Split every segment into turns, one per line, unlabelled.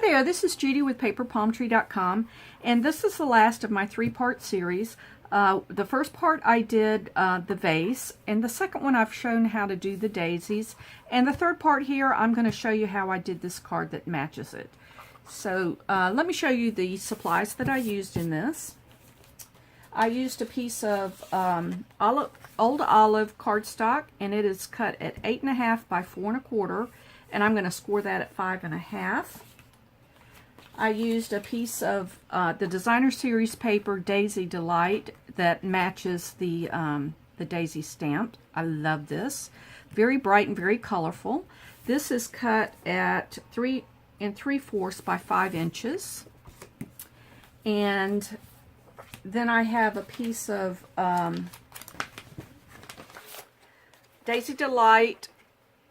Hi there, this is Judy with paperpalmtree.com, and this is the last of my three-part series. The first part I did the vase, and the second one I've shown how to do the daisies, and the third part here I'm going to show you how I did this card that matches it. So let me show you the supplies that I used in this. I used a piece of old olive cardstock, and it is cut at 8.5 by 4.25, and I'm going to score that at 5.5. I used a piece of the Designer Series paper Daisy Delight that matches the daisy stamp. I love this. Very bright and very colorful. This is cut at 3 3/4 by 5 inches. And then I have a piece of Daisy Delight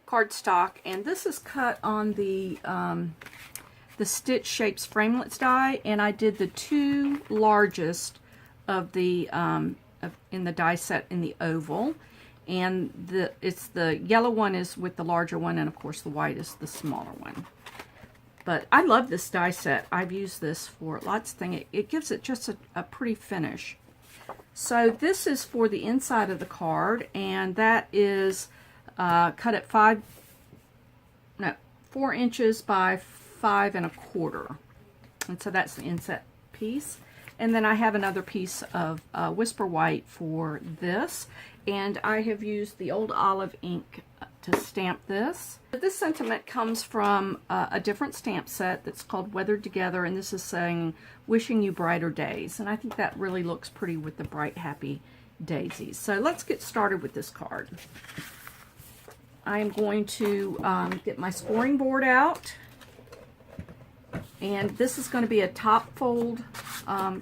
cardstock, and this is cut on the Stitch Shapes Framelits die, and I did the two largest of the in the die set in the oval, and it's the yellow one is with the larger one, and of course the white is the smaller one. But I love this die set. I've used this for lots of things. It gives it just a pretty finish. So this is for the inside of the card, and that is cut at 4 inches by 5 1/4, and so that's the inset piece. And then I have another piece of Whisper White for this, and I have used the old olive ink to stamp this. This sentiment comes from a different stamp set that's called Weathered Together, and this is saying wishing you brighter days, and I think that really looks pretty with the bright happy daisies. So let's get started with this card. I am going to get my scoring board out. And this is going to be a top fold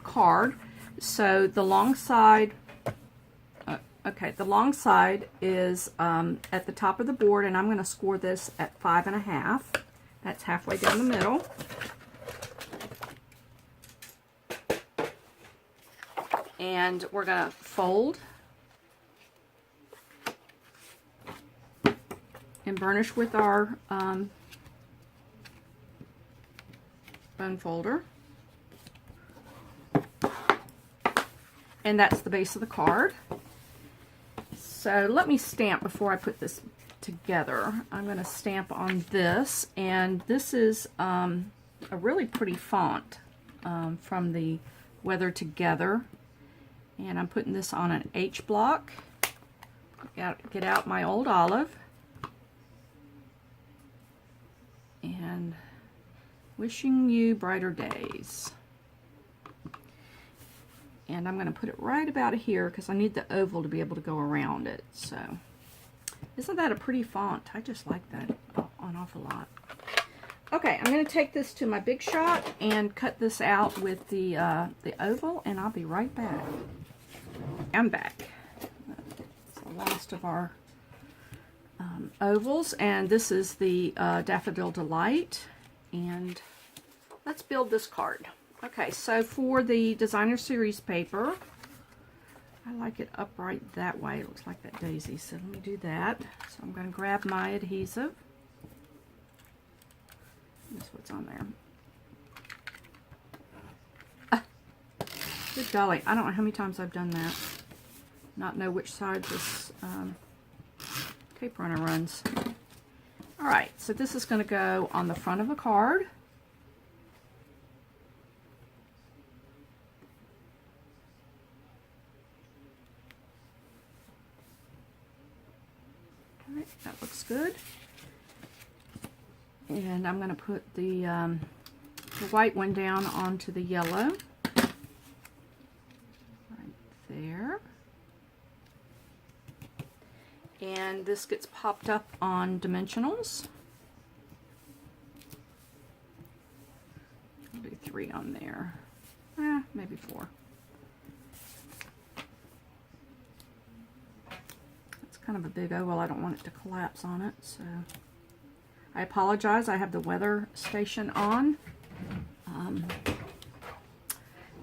card. So the long side, the long side is at the top of the board, and I'm going to score this at 5.5. That's halfway down the middle. And we're going to fold and burnish with our bone folder, and that's the base of the card. So let me stamp before I put this together. I'm going to stamp on this, and this is a really pretty font from the Weathered Together, and I'm putting this on an H block. Get out my old olive, and wishing you brighter days. And I'm going to put it right about here because I need the oval to be able to go around it. So, isn't that a pretty font? I just like that an awful lot. Okay, I'm going to take this to my Big Shot and cut this out with the oval, and I'll be right back. I'm back. It's the last of our ovals, and this is the Daffodil Delight. And let's build this card. Okay, so for the Designer Series paper, I like it upright that way. It looks like that daisy, so let me do that. So I'm going to grab my adhesive. That's what's on there. Good golly, I don't know how many times I've done that. Not know which side this tape runner runs. Alright, so this is going to go on the front of a card. Alright, that looks good. And I'm going to put the white one down onto the yellow. Right there. And this gets popped up on dimensionals. Maybe 3 on there. Maybe 4. It's kind of a big oval. I don't want it to collapse on it, so I apologize. I have the weather station on.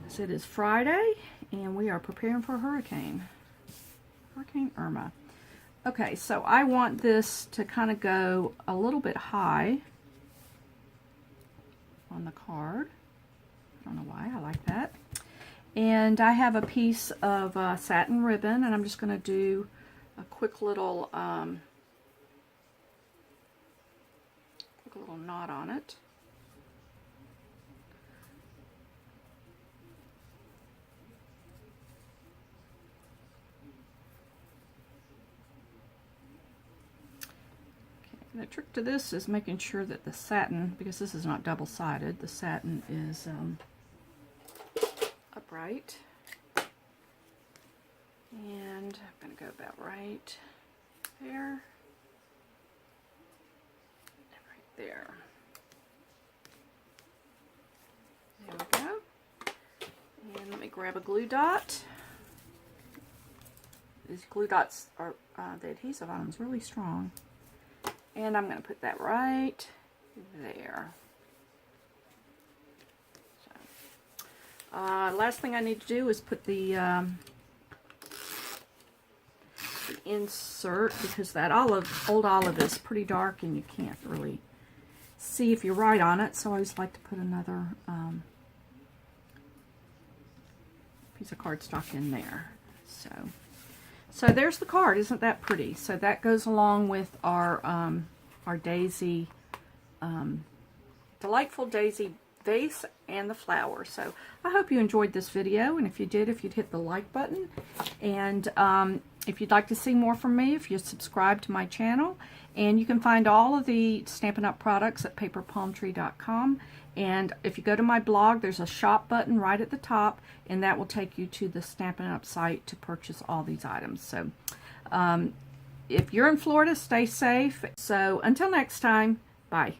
So it is Friday, and we are preparing for a Hurricane Irma. Okay, so I want this to kind of go a little bit high on the card. I don't know why, I like that. And I have a piece of satin ribbon, and I'm just going to do a quick little knot on it. The trick to this is making sure that the satin, because this is not double-sided, the satin is upright. And I'm going to go about right there. And right there. There we go. And let me grab a glue dot. These glue dots are, the adhesive on them is really strong. And I'm going to put that right there. So, last thing I need to do is put the insert, because that old olive is pretty dark and you can't really see if you write on it. So I always like to put another piece of cardstock in there. So there's the card. Isn't that pretty? So that goes along with our daisy, delightful daisy vase and the flower. So I hope you enjoyed this video, and if you did, if you'd hit the like button, and if you'd like to see more from me, if you subscribe to my channel, and you can find all of the Stampin' Up! Products at paperpalmtree.com. And if you go to my blog, there's a shop button right at the top, and that will take you to the Stampin' Up! Site to purchase all these items. So if you're in Florida, stay safe. So until next time, bye.